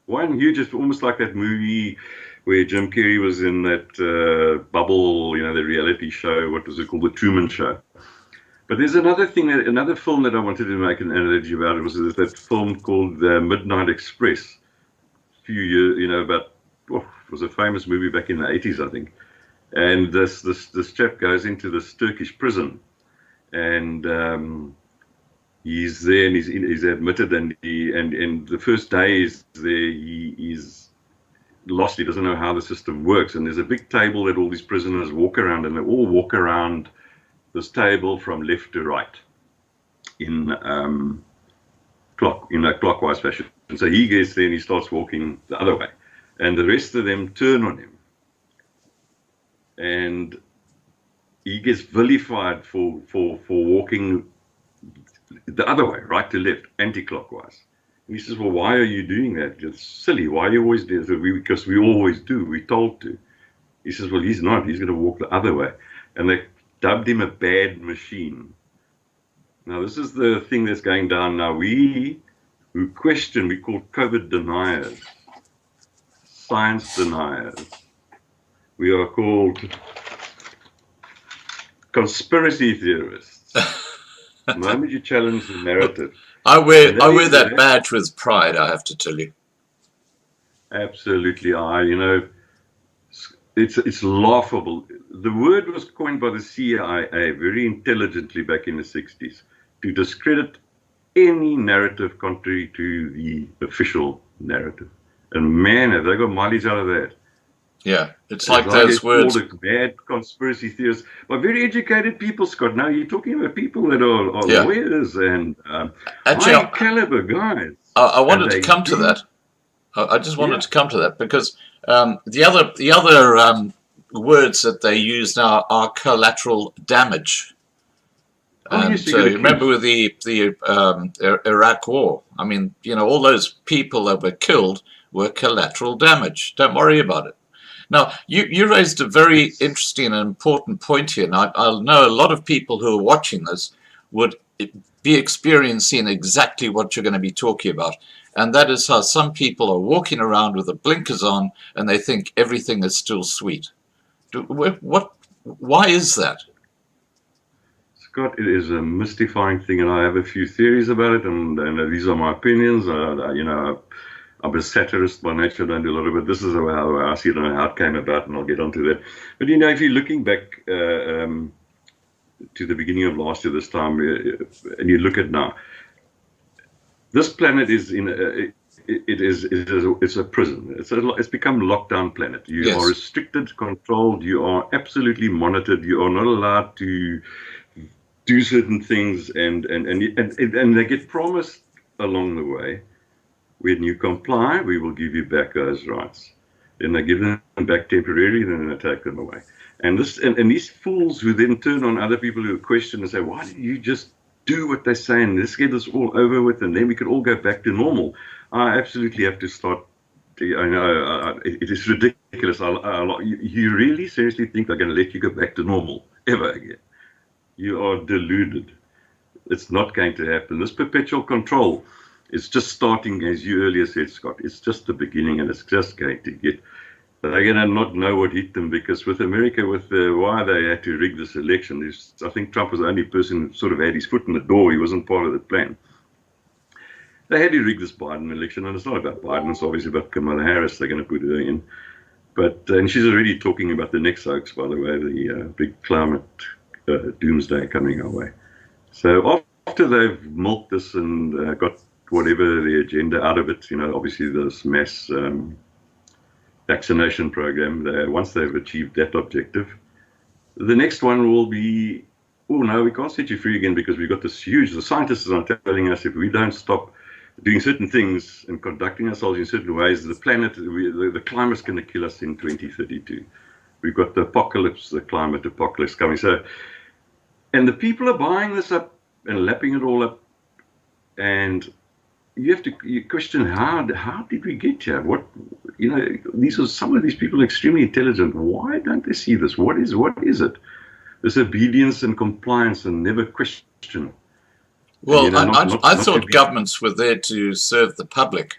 One huge, it's almost like that movie where Jim Carrey was in that bubble, the reality show. What was it called? The Truman Show. But there's another thing, another film that I wanted to make an analogy about. It was that film called The Midnight Express. A few years, about, it was a famous movie back in the 80s, I think. And this chap goes into this Turkish prison, and he's there, and he's admitted, and the first day he's there, he's lost. He doesn't know how the system works, and there's a big table that all these prisoners walk around, and they all walk around this table from left to right in clockwise fashion. And so he gets there and he starts walking the other way, and the rest of them turn on him, and he gets vilified for walking the other way, right to left, anti-clockwise. And he says, well, why are you doing that? It's silly. Why are you always doing that? Because we always do. We're told to. He says, well, he's not. He's going to walk the other way. And they dubbed him a bad machine. Now, this is the thing that's going down now. We who question, we call COVID deniers, science deniers. We are called conspiracy theorists. The moment you challenge the narrative. I wear that badge with pride, I have to tell you. Absolutely. It's laughable. The word was coined by the CIA very intelligently back in the 60s to discredit any narrative contrary to the official narrative. And man, have they got mileage out of that. Yeah, it's like those words. All the bad conspiracy theorists, but very educated people, Scott. Now you're talking about people that are lawyers and high caliber guys. I wanted to come to that. I just wanted to come to that because the other words that they use now are collateral damage. And you remember with the Iraq War, I mean, all those people that were killed were collateral damage. Don't worry about it. Now, you raised a very interesting and important point here, and I know a lot of people who are watching this would be experiencing exactly what you're going to be talking about, and that is how some people are walking around with the blinkers on and they think everything is still sweet. Why is that? Scott, it is a mystifying thing, and I have a few theories about it, and these are my opinions. I'm a satirist by nature. I don't do a lot of it. This is how I see it and how it came about, and I'll get onto that. But if you're looking back to the beginning of last year, this time, and you look at now, this planet is it's a prison. It's become a lockdown planet. You are restricted, controlled. You are absolutely monitored. You are not allowed to do certain things, and they get promised along the way. When you comply, we will give you back those rights. Then they give them back temporarily, then they take them away. And these fools who then turn on other people who question and say, why did you just do what they say and let's get this all over with and then we could all go back to normal? I absolutely have to start. It is ridiculous. You really seriously think they're going to let you go back to normal ever again? You are deluded. It's not going to happen. This perpetual control is just starting, as you earlier said, Scott. It's just the beginning, and it's just going to get. They're going to not know what hit them, because with America, with why they had to rig this election, I think Trump was the only person who sort of had his foot in the door. He wasn't part of the plan. They had to rig this Biden election, and it's not about Biden. It's obviously about Kamala Harris. They're going to put her in. And she's already talking about the next hoax, by the way, the big climate doomsday coming our way. So after they've milked this and got whatever the agenda out of it, obviously this mass vaccination program, once they've achieved that objective, the next one will be, oh no, we can't set you free again because we've got this the scientists are telling us if we don't stop doing certain things and conducting ourselves in certain ways, the planet, the climate's going to kill us in 2032. We've got the apocalypse, the climate apocalypse coming. So, and the people are buying this up and lapping it all up, and you question how did we get here? Some of these people are extremely intelligent. Why don't they see this? What is it? This obedience and compliance and never question. Well, I thought governments were there to serve the public,